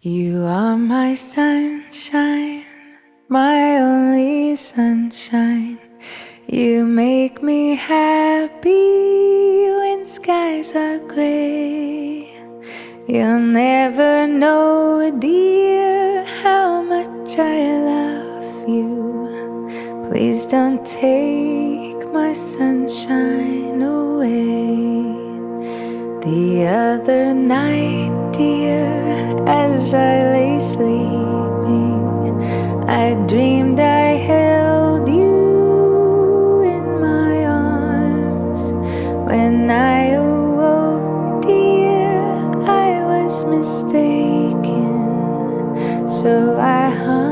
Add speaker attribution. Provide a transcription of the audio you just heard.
Speaker 1: You are my sunshine, my only sunshine. You make me happy when skies are gray. You'll never know, dear, how much I love you. Please don't take my sunshine away. The other night, dear, as I lay sleeping, I dreamed I held you in my arms. When I awoke, dear, I was mistaken, so I hung